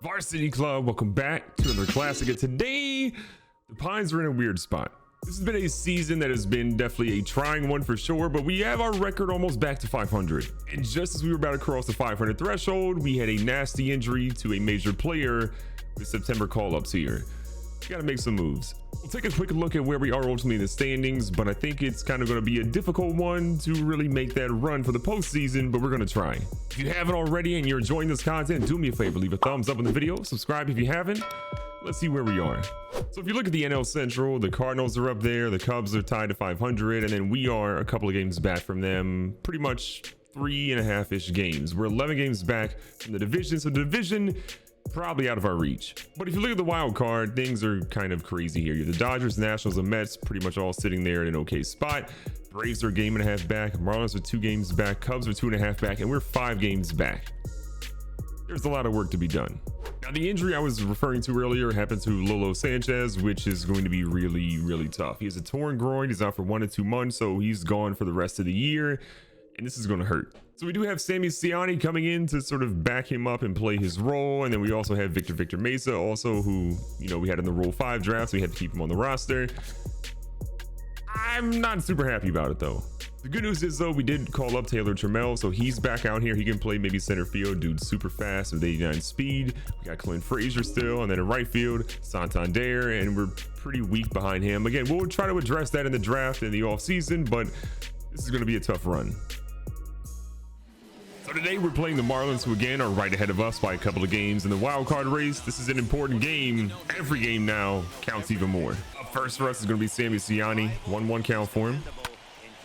Varsity Club, welcome back to another classic. And today, the Pines are in a weird spot. This has been a season that has been definitely a trying one for sure, but we have our record almost back to 500. And just as we were about to cross the 500 threshold, we had a nasty injury to a major player with September call-ups here. We gotta make some moves. We'll take a quick look at where we are ultimately in the standings, but I think it's kind of going to be a difficult one to really make that run for the postseason, but we're going to try. If you haven't already and you're enjoying this content, do me a favor, leave a thumbs up on the video, subscribe if you haven't. Let's see where we are. So if you look at the NL Central, the Cardinals are up there, the Cubs are tied to 500, and then we are a couple of games back from them, pretty much 3.5-ish games. We're 11 games back from the division, so the division probably out of our reach. But if you look at the wild card, things are kind of crazy here. You have the Dodgers, Nationals, and Mets pretty much all sitting there in an okay spot. Braves are a game and a half back, Marlins are 2 games back, Cubs are 2.5 back, and we're 5 games back. There's a lot of work to be done. Now, the injury I was referring to earlier happened to Lolo Sanchez, which is going to be really tough. He has a torn groin, he's out for 1 to 2 months, so he's gone for the rest of the year, and this is going to hurt. So we do have Sammy Siani coming in to sort of back him up and play his role. And then we also have Victor Mesa also, who, you know, we had in the Rule 5 draft, so we had to keep him on the roster. I'm not super happy about it though. The good news is though, we did call up Taylor Trammell, so he's back out here. He can play maybe center field, dude, super fast with 89 speed. We got Clint Frazier still, and then in right field, Santander, and we're pretty weak behind him. Again, we'll try to address that in the draft in the off season, but this is going to be a tough run. So today we're playing the Marlins, who again are right ahead of us by a couple of games in the wild card race. This is an important game. Every game now counts even more. Up first for us is going to be Sammy Siani. 1-1 count for him.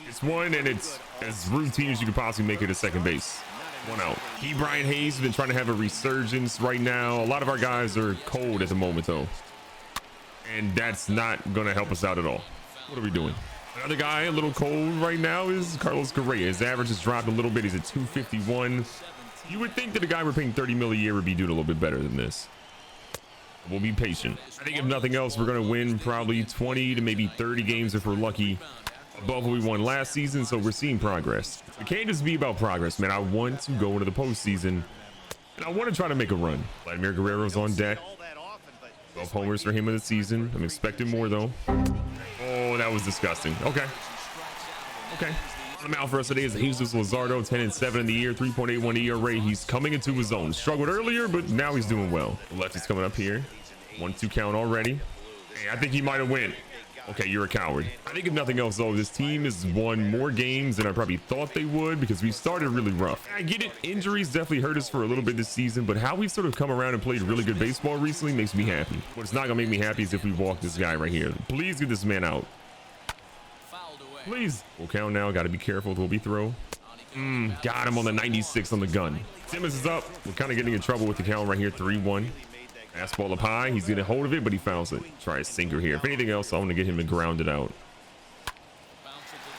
It's one, and it's as routine as you could possibly make it at second base. 1 out. Brian Hayes has been trying to have a resurgence right now. A lot of our guys are cold at the moment though, and that's not going to help us out at all. What are we doing? Another guy a little cold right now is Carlos Correa. His average has dropped a little bit. He's at 251. You would think that a guy we're paying $30 million a year would be doing a little bit better than this. We'll be patient. I think if nothing else, we're going to win probably 20 to maybe 30 games if we're lucky, above what we won last season. So we're seeing progress. It can't just be about progress, man. I want to go into the postseason, and I want to try to make a run. Vladimir Guerrero's on deck. 12 homers for him in the season. I'm expecting more though. Oh, that was disgusting. Okay. On the mound for us today is Jesus Luzardo, 10-7 in the year, 3.81 ERA. He's coming into his own. Struggled earlier, but now he's doing well. The lefty's coming up here. 1-2 count already. Hey, I think he might have went. Okay, you're a coward. I think if nothing else though, this team has won more games than I probably thought they would, because we started really rough. I get it, injuries definitely hurt us for a little bit this season, but how we've sort of come around and played really good baseball recently makes me happy. What's not gonna make me happy is if we walk this guy right here. Please get this man out. Please. We'll count now. Got to be careful with what we throw. Got him on the 96 on the gun. Simmons is up. We're kind of getting in trouble with the count right here. 3-1. Fastball up high. He's getting a hold of it, but he fouls it. Try a sinker here. If anything else, I want to get him to ground it out.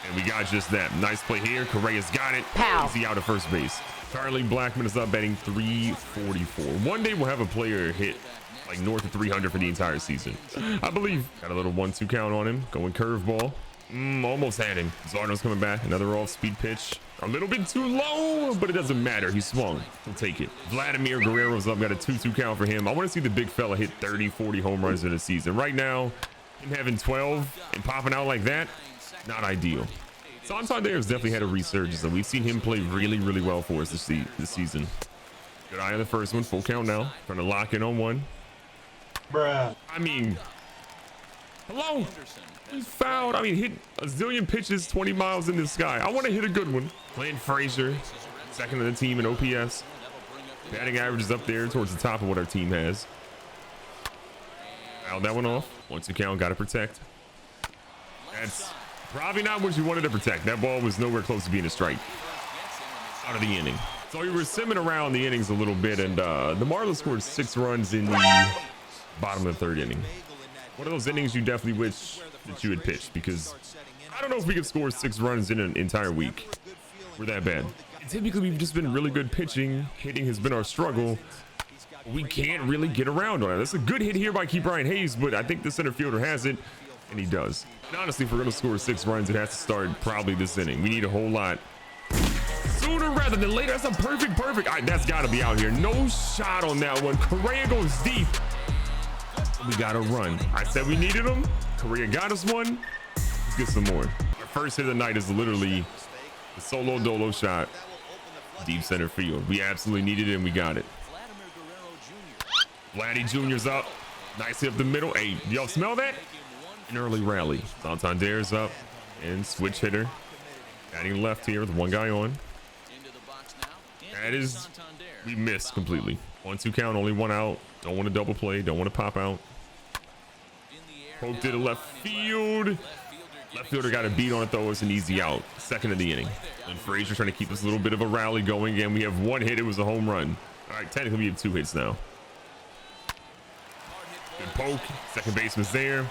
And we got just that. Nice play here. Correa's got it. Easy out at first base. Charlie Blackmon is up, batting 344. One day we'll have a player hit like north of 300 for the entire season, I believe. Got a little 1-2 count on him. Going curveball. Almost had him. Zardo's coming back. Another off-speed pitch. A little bit too low, but it doesn't matter. He swung. He'll take it. Vladimir Guerrero's up. Got a 2-2 count for him. I want to see the big fella hit 30, 40 home runs in a season. Right now, him having 12 and popping out like that, not ideal. Santander has definitely had a resurgence, and we've seen him play really well for us this season. Good eye on the first one. Full count now. Trying to lock in on one. Bruh. I mean, hello? He's fouled. I mean, hit a zillion pitches 20 miles in the sky. I want to hit a good one. Clint Frazier, second on the team in OPS. Batting average is up there towards the top of what our team has. Fouled that one off. 1-2 count, got to protect. That's probably not what you wanted to protect. That ball was nowhere close to being a strike. Out of the inning. So we were simming around the innings a little bit, and the Marlins scored 6 runs in the bottom of the 3rd inning. One of those innings you definitely wish that you had pitched, because I don't know if we could score 6 runs in an entire week. We're that bad. Typically, we've just been really good pitching. Hitting has been our struggle. We can't really get around on it. That's a good hit here by Brian Hayes, but I think the center fielder has it, and he does. And honestly, if we're going to score 6 runs, it has to start probably this inning. We need a whole lot sooner rather rather than later. That's a perfect. All right, that's got to be out here. No shot on that one. Correa goes deep. We got to run. I said we needed him. Correa got us one. Let's get some more. Our first hit of the night is literally the solo dolo shot. Deep center field. We absolutely needed it, and we got it. Vladdy Jr.'s up. Nice hit up the middle. Hey, y'all smell that? An early rally. Santander's up. And switch hitter. Batting left here with one guy on. That is, we missed completely. 1-2 count, only one out. Don't want to double play. Don't want to pop out. Poked it to left field. Left fielder got a beat on it though. It's an easy out. Second of the inning. And Frazier trying to keep this little bit of a rally going. Again, we have one hit. It was a home run. All right, technically we have 2 hits now. Good poke. Second baseman's there.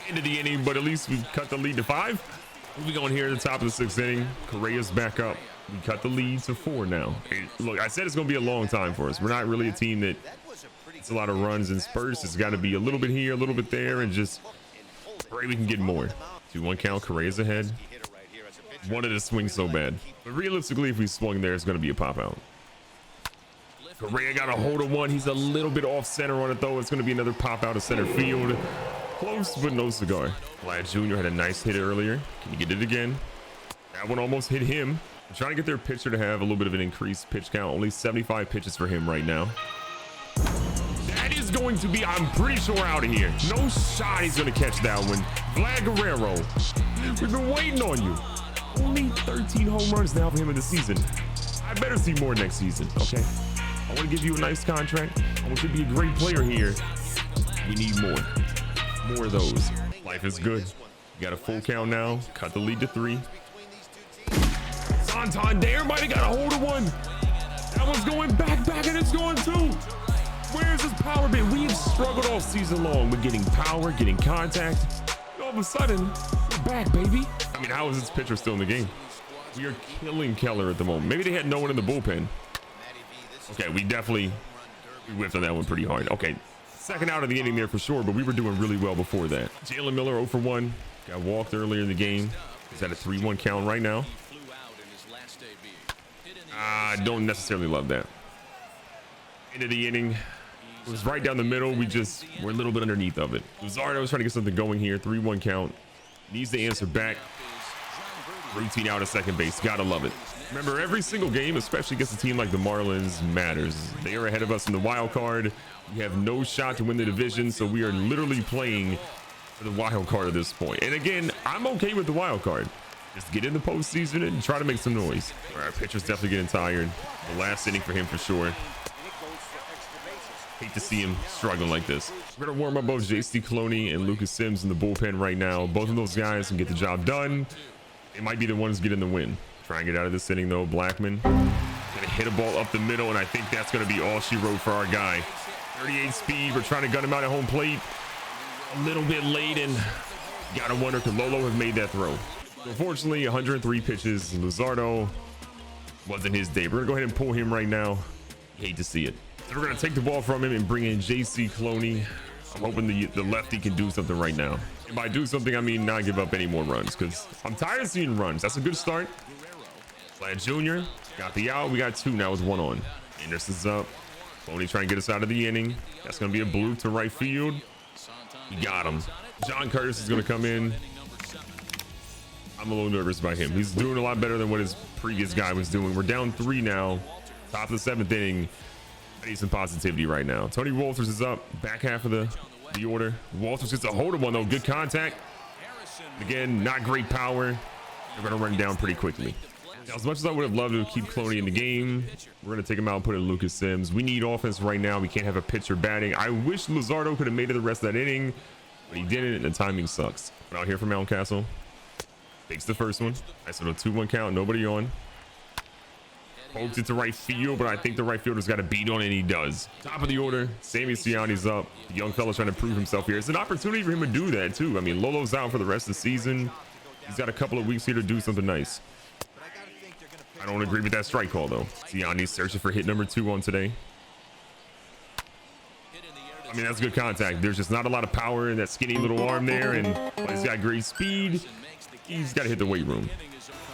End of the inning, but at least we cut the lead to 5. Moving on here at the top of the 6th inning. Correa's back up. We cut the lead to 4 now. Hey, look, I said it's going to be a long time for us. We're not really a team that it's a lot of runs and spurts. It's got to be a little bit here, a little bit there, and just pray we can get more. 2-1 count. Correa's ahead. Wanted to swing so bad, but realistically, if we swung there, it's going to be a pop out. Correa got a hold of one. He's a little bit off center on it though. It's going to be another pop out of center field. Close, but no cigar. Vlad Jr. had a nice hit earlier. Can you get it again? That one almost hit him. I'm trying to get their pitcher to have a little bit of an increased pitch count. Only 75 pitches for him right now. That is going to be, I'm pretty sure, out of here. No shot he's going to catch that one. Vlad Guerrero, we've been waiting on you. Only 13 home runs now for him in the season. I better see more next season, okay? I want to give you a nice contract. I want you to be a great player here. We need more. More of those. Life is good. You got a full count now. Cut the lead to 3. Santander might have got a hold of one. That one's going back, and it's going 2. Where's his power been? We have struggled all season long with getting power, getting contact. All of a sudden, we're back, baby. I mean, how is this pitcher still in the game? We are killing Keller at the moment. Maybe they had no one in the bullpen. Okay, we whiffed on that one pretty hard. Okay, second out of the inning there for sure, but we were doing really well before that. Jalen Miller 0 for 1. Got walked earlier in the game. He's at a 3-1 count right now. I don't necessarily love that. End of the inning. It was right down the middle. We're a little bit underneath of it. Luzardo was trying to get something going here. 3-1 count. Needs to answer back. Routine out at second base. Gotta love it. Remember, every single game, especially against a team like the Marlins, matters. They are ahead of us in the wild card. We have no shot to win the division, so we are literally playing for the wild card at this point. And again, I'm okay with the wild card. Just get in the postseason and try to make some noise. All right, pitcher's definitely getting tired. The last inning for him for sure. Hate to see him struggling like this. We're gonna warm up both J.C. Cloney and Lucas Sims in the bullpen right now. Both of those guys can get the job done. They might be the ones getting the win. Try and get out of this inning though. Blackman gonna hit a ball up the middle, and I think that's gonna be all she wrote for our guy. 38 speed. We're trying to gun him out at home plate. A little bit late, and gotta wonder could Lolo have made that throw. Unfortunately, 103 pitches. Luzardo wasn't his day. We're gonna go ahead and pull him right now. Hate to see it. So we're gonna take the ball from him and bring in J.C. Cloney. I'm hoping the lefty can do something right now. And by do something, I mean not give up any more runs, because I'm tired of seeing runs. That's a good start. Vlad Jr. got the out. We got 2 now with 1 on. Anderson's up. Cloney trying to get us out of the inning. That's gonna be a bloop to right field. We got him. John Curtis is gonna come in. I'm a little nervous about him. He's doing a lot better than what his previous guy was doing. We're down 3 now. Top of the 7th inning. I need some positivity right now. Tony Walters is up. Back half of the order. Walters gets a hold of one though. Good contact. Again, not great power. They're gonna run down pretty quickly. Now, as much as I would have loved to keep Cloney in the game, we're gonna take him out and put in Lucas Sims. We need offense right now. We can't have a pitcher batting. I wish Luzardo could have made it the rest of that inning, but he didn't, and the timing sucks. But out here from Mountcastle. Takes the first one. Nice little 2-1 count. Nobody on. Pokes it to right field, but I think the right fielder's got a beat on it, and he does. Top of the order. Sammy Ciani's up. The young fella's trying to prove himself here. It's an opportunity for him to do that, too. I mean, Lolo's out for the rest of the season. He's got a couple of weeks here to do something nice. I don't agree with that strike call, though. Ciani's searching for hit number 2 on today. I mean, that's good contact. There's just not a lot of power in that skinny little arm there, and he's got great speed. He's got to hit the weight room.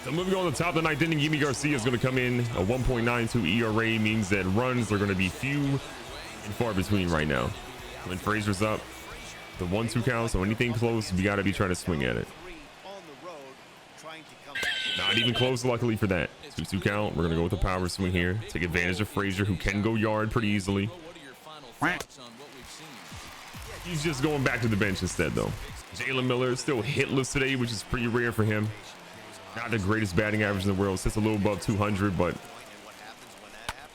So moving on to the top of the ninth inning, Yimi Garcia is going to come in. A 1.92 ERA means that runs are going to be few and far between right now. When Frazier's up, the 1-2 count, so anything close, we got to be trying to swing at it. Not even close, luckily for that. 2-2 count. We're going to go with the power swing here. Take advantage of Frazier, who can go yard pretty easily. He's just going back to the bench instead, though. Jalen Miller is still hitless today, which is pretty rare for him. Not the greatest batting average in the world. Sits a little above 200, but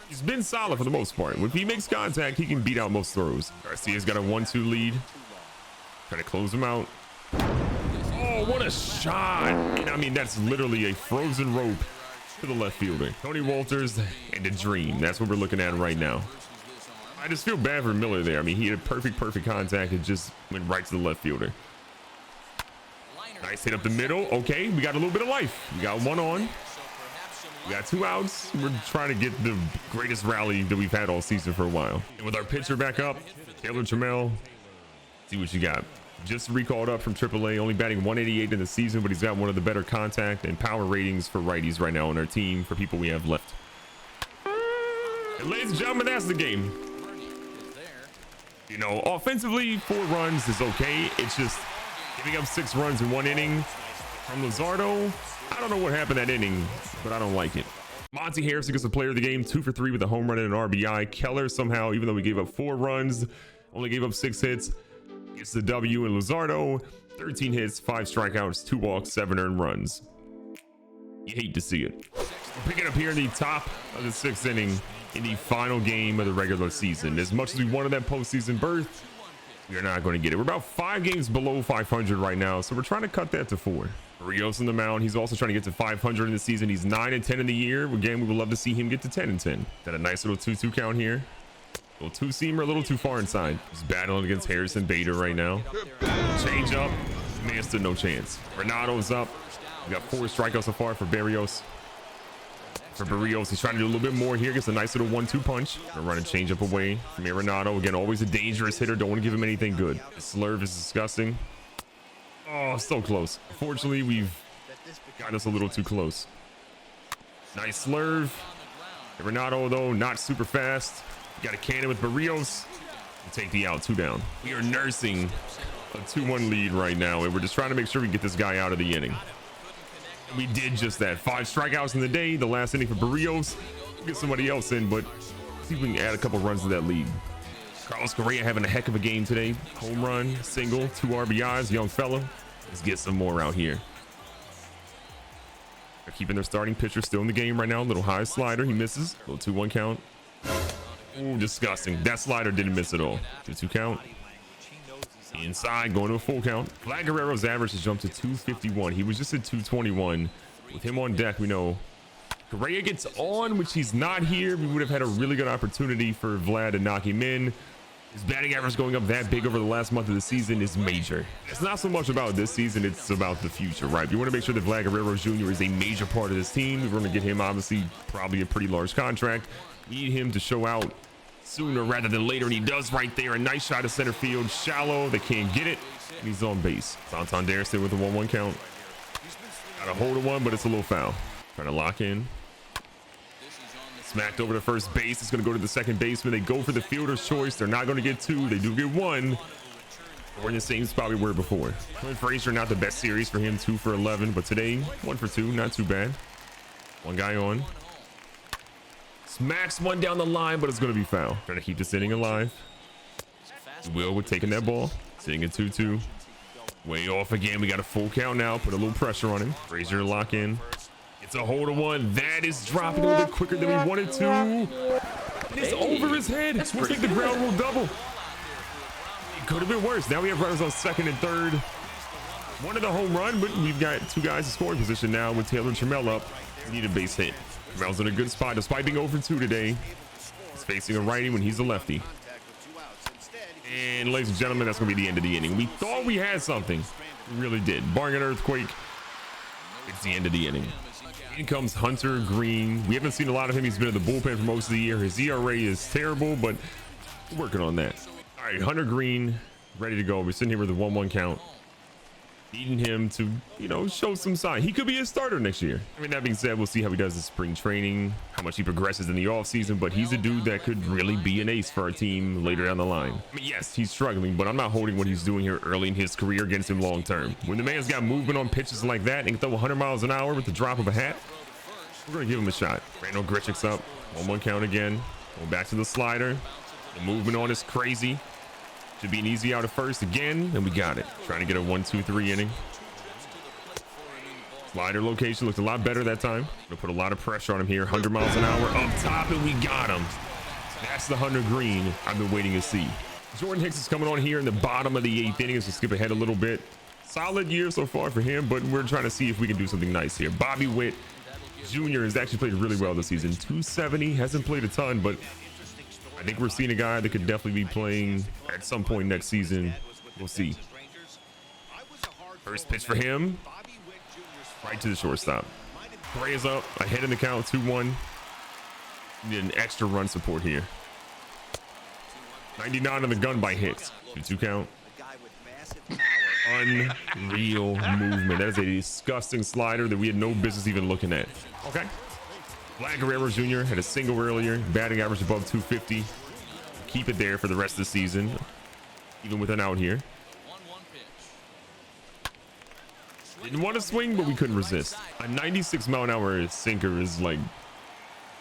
he's been solid for the most part. If he makes contact, he can beat out most throws. Garcia's got a 1-2 lead. Try to close him out. Oh, what a shot. And I mean, that's literally a frozen rope to the left fielder. Tony Walters and a dream. That's what we're looking at right now. I just feel bad for Miller there. I mean, he had perfect contact. It just went right to the left fielder. Nice hit up the middle. Okay, we got a little bit of life. We got one on. We got 2 outs. We're trying to get the greatest rally that we've had all season for a while. And with our pitcher back up, Taylor Trammell, see what you got. Just recalled up from AAA, only batting 188 in the season, but he's got one of the better contact and power ratings for righties right now on our team for people we have left. And ladies and gentlemen, that's the game. You know, offensively, 4 runs is okay. It's just giving up 6 runs in 1 inning from Luzardo. I don't know what happened that inning, but I don't like it. Monty Harrison gets the player of the game, 2 for 3 with a home run and an RBI. Keller somehow, even though we gave up 4 runs, only gave up 6 hits, gets the W. And Luzardo, 13 hits, 5 strikeouts, 2 walks, 7 earned runs. You hate to see it. We're picking up here in the top of the 6th inning in the final game of the regular season. As much as we wanted that postseason berth, we are not going to get it. We're about 5 games below 500 right now, so we're trying to cut that to 4. Rios on the mound. He's also trying to get to 500 in the season. He's 9-10 in the year. Again, we would love to see him get to 10-10. Got a nice little 2-2 count here. A little 2-seamer, a little too far inside. He's battling against Harrison Bader right now. Change up. Man stood no chance. Renato's up. We got 4 strikeouts so far for Barrios. For Barrios, he's trying to do a little bit more here. Gets a nice little 1-2 punch. Gonna run a change up away from Arenado. Again, always a dangerous hitter. Don't want to give him anything good. The slurve is disgusting. Oh, so close. Unfortunately, we've got us a little too close. Nice slurve. Arenado, though, not super fast. Got a cannon with Barrios. We'll take the out, 2 down. We are nursing a 2-1 lead right now, and we're just trying to make sure we get this guy out of the inning. And we did just that. 5 strikeouts in the day. The last inning for Barrios. We'll get somebody else in, but see if we can add a couple runs to that lead. Carlos Correa having a heck of a game today. Home run, single, 2 RBIs, young fella. Let's get some more out here. They're keeping their starting pitcher still in the game right now. Little high slider, he misses. Little 2-1 count. Ooh, disgusting. That slider didn't miss at all. 2-2 count. Inside, going to a full count. Vlad Guerrero's average has jumped to 251. He was just at 221. With him on deck, we know Correa gets on, which he's not here. We would have had a really good opportunity for Vlad to knock him in. His batting average going up that big over the last month of the season is major. It's not so much about this season, it's about the future, right? We want to make sure that Vlad Guerrero Jr. is a major part of this team. We're going to get him, obviously, probably a pretty large contract. Need him to show out sooner rather than later, and he does right there. A nice shot to center field, shallow. They can't get it, and he's on base. Santander still with a 1-1 count. Got a hold of one, but it's a little foul. Trying to lock in. Smacked over to first base. It's going to go to the second baseman. They go for the fielder's choice. They're not going to get 2. They do get 1. We're in the same spot we were before. Clint Frazier, not the best series for him. 2 for 11, but today 1 for 2. Not too bad. 1 guy on. Smacks 1 down the line, but it's going to be foul. Trying to keep this inning alive. Will with taking that ball. Sitting at 2-2. Way off again. We got a full count now. Put a little pressure on him. Frazier to lock in. It's a hold of 1. That is dropping a little bit quicker than we wanted to. It's over his head. We'll take the ground rule double. It could have been worse. Now we have runners on second and third. 1 of the home run, but we've got 2 guys in scoring position now with Taylor Trammell up. We need a base hit. Trammell's in a good spot despite being 0 for 2 today. He's facing a righty when he's a lefty. And ladies and gentlemen, that's going to be the end of the inning. We thought we had something. We really did. Barring an earthquake, it's the end of the inning. In comes Hunter Green. We haven't seen a lot of him. He's been in the bullpen for most of the year. His ERA is terrible, but we're working on that. All right, Hunter Green ready to go. We're sitting here with a 1-1 count. needing him to, you know, show some sign. He could be a starter next year. I mean, that being said, we'll see how he does in spring training, how much he progresses in the offseason, but he's a dude that could really be an ace for our team later down the line. I mean, yes, he's struggling, but I'm not holding what he's doing here early in his career against him long term. When the man's got movement on pitches like that and can throw 100 miles an hour with the drop of a hat, we're going to give him a shot. Randall Grichuk's up. 1-1 count again. Going back to the slider. The movement on is crazy. Should be an easy out at first again, and we got it. Trying to get a 1-2-3 inning. Slider location looked a lot better that time. Gonna put a lot of pressure on him here. 100 miles an hour up top, and we got him. That's the Hunter Green I've been waiting to see. Jordan Hicks is coming on here in the bottom of the 8th inning. Let's skip ahead a little bit. Solid year so far for him, but we're trying to see if we can do something nice here. Bobby Witt Jr. has actually played really well this season. 270, hasn't played a ton, but I think we're seeing a guy that could definitely be playing at some point next season. We'll see. First pitch for him. Right to the shortstop. Correa's up, ahead in the count, 2-1. Need an extra run support here. 99 on the gun by Hicks. 2-2 count. Unreal movement. That is a disgusting slider that we had no business even looking at. Okay. Vlad Guerrero Jr. had a single earlier, batting average above 250. Keep it there for the rest of the season, even with an out here. Didn't want to swing, but we couldn't resist. A 96 mile an hour sinker is like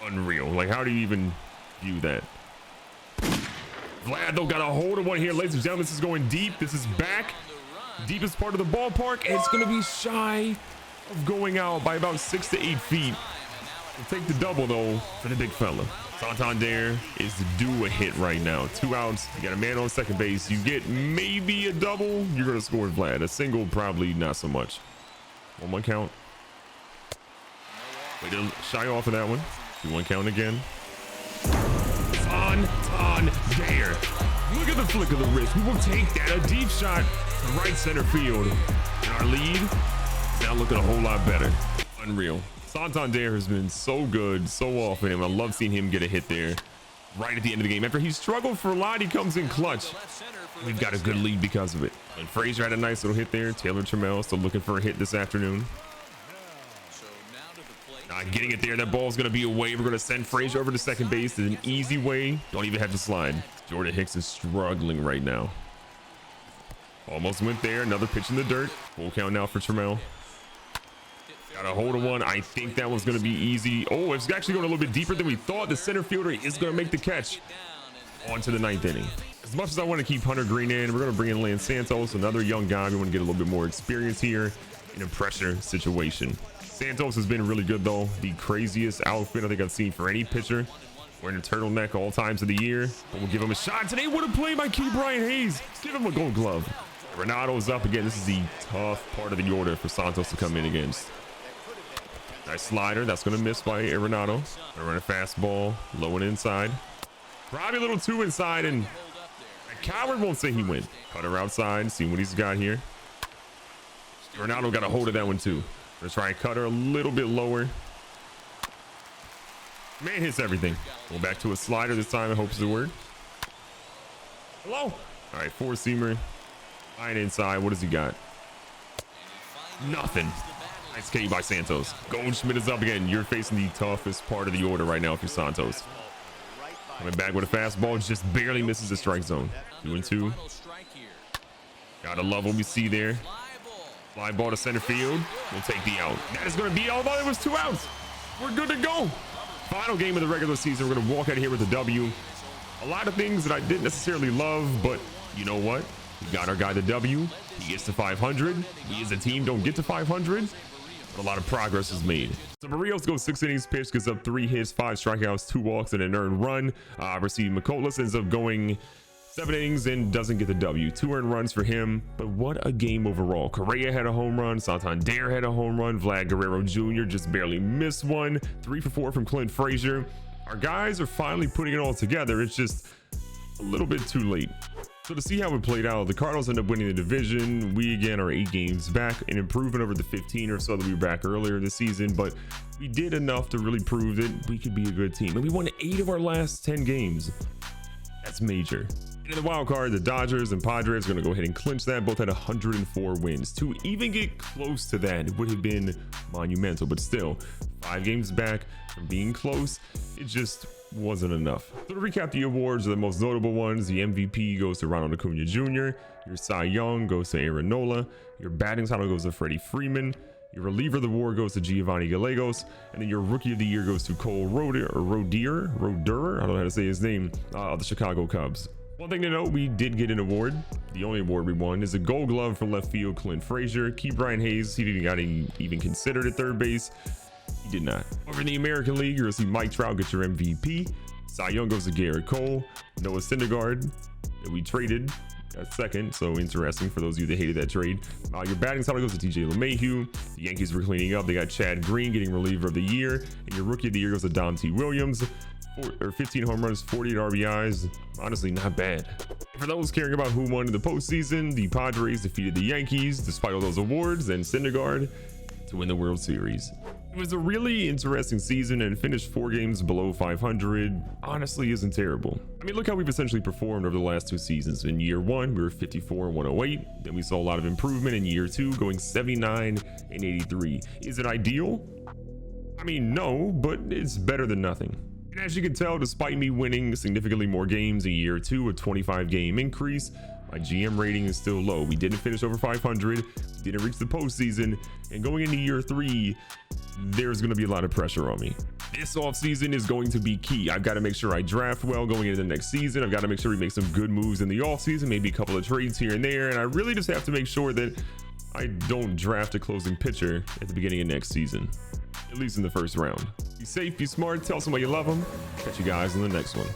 unreal. Like, how do you even view that? Vlad though got a hold of one here, ladies and gentlemen. This is going deep. This is back. Deepest part of the ballpark, and it's going to be shy of going out by about 6 to 8 feet. We'll take the double though for the big fella. Santander is due a hit right now. 2 outs. You got a man on second base. You get maybe a double, you're going to score Vlad. A single, probably not so much. 1-1 count. Way to shy off of that one. 2-1 count again. Santander. Look at the flick of the wrist. We will take that. A deep shot right center field. And our lead is now looking a whole lot better. Unreal. Santander has been so good so often, and I love seeing him get a hit there right at the end of the game. After he struggled for a lot, he comes in clutch. We've got a good lead because of it. And Frazier had a nice little hit there. Taylor Trammell still looking for a hit this afternoon. Not getting it there. That ball's going to be away. We're going to send Frazier over to second base in an easy way. Don't even have to slide. Jordan Hicks is struggling right now. Almost went there. Another pitch in the dirt. Full count now for Trammell. Got a hold of one. I think that one's going to be easy. Oh, it's actually going a little bit deeper than we thought. The center fielder is going to make the catch. On to the 9th inning. As much as I want to keep Hunter Green in, we're going to bring in Lance Santos, another young guy. We want to get a little bit more experience here in a pressure situation. Santos has been really good though. The craziest outfit I think I've seen for any pitcher. Wearing a turtleneck all times of the year. But we'll give him a shot today. What a play by Key Brian Hayes. Give him a gold glove. Renato's up again. This is the tough part of the order for Santos to come in against. Nice slider. That's going to miss by Renato. Gonna run a fastball low and inside. Probably a little too inside, and a coward won't say he went. Cutter outside. See what he's got here. Renato got a hold of that one too. Let's try and cut her a little bit lower. Man hits everything. Go back to a slider this time. I hope is the word. Hello. All right, 4-seamer. Line inside. What does he got? Nothing. Nice K by Santos. Goldschmidt is up again. You're facing the toughest part of the order right now if you're Santos. Coming back with a fastball. Just barely misses the strike zone. 2-2. Gotta love what we see there. Fly ball to center field. We'll take the out. That is going to be, although it was 2 outs. We're good to go. Final game of the regular season. We're going to walk out of here with a W. A lot of things that I didn't necessarily love, but you know what? We got our guy the W. He gets to 500. We as a team don't get to 500. But a lot of progress is made. So Barrios goes 6 innings pitched, gives up 3 hits, 5 strikeouts, 2 walks, and an earned run. Rashid McCollum ends up going 7 innings and doesn't get the W. 2 earned runs for him, but what a game overall. Correa had a home run. Santander had a home run. Vlad Guerrero Jr. just barely missed one. 3 for 4 from Clint Frazier. Our guys are finally putting it all together. It's just a little bit too late. So to see how it played out, the Cardinals end up winning the division. We again are 8 games back, an improvement over the 15 or so that we were back earlier this season, but we did enough to really prove that we could be a good team. And we won 8 of our last 10 games. That's major. And And in the wild card, the Dodgers and Padres are going to go ahead and clinch that. Both had 104 wins. To even get close to that, it would have been monumental, but still 5 games back from being close. It just wasn't enough. So to recap the awards, the most notable ones: the MVP goes to Ronald Acuna Jr., your Cy Young goes to Aaron Nola, your batting title goes to Freddie Freeman, your reliever of the war goes to Giovanni Gallegos, and then your rookie of the year goes to Cole Roeder, I don't know how to say his name, of the Chicago Cubs. One thing to note, we did get an award. The only award we won is a Gold Glove for left field Clint Frazier. Key Brian Hayes, he didn't got even considered at third base. He did not. Over in the American League, you're gonna see Mike Trout get your MVP. Cy Young goes to Garrett Cole. Noah Syndergaard, that we traded at second, so interesting for those of you that hated that trade. Your batting title goes to TJ LeMahieu. The Yankees were cleaning up. They got Chad Green getting reliever of the year, and your rookie of the year goes to Dante Williams. 15 home runs, 48 RBIs. Honestly, not bad. For those caring about who won in the postseason, the Padres defeated the Yankees despite all those awards, and Syndergaard to win the World Series. It was a really interesting season, and finished 4 games below 500 honestly isn't terrible. I mean, look how we've essentially performed over the last 2 seasons. In year 1, we were 54 and 108. Then we saw a lot of improvement in year 2, going 79 and 83. Is it ideal? I mean, no, but it's better than nothing. And as you can tell, despite me winning significantly more games in year 2, a 25 game increase, my GM rating is still low. We didn't finish over 500, we didn't reach the postseason, and going into year 3, there's going to be a lot of pressure on me. This offseason is going to be key. I've got to make sure I draft well going into the next season. I've got to make sure we make some good moves in the offseason, maybe a couple of trades here and there, and I really just have to make sure that I don't draft a closing pitcher at the beginning of next season, at least in the first round. Be safe, be smart, tell somebody you love them. Catch you guys in the next one.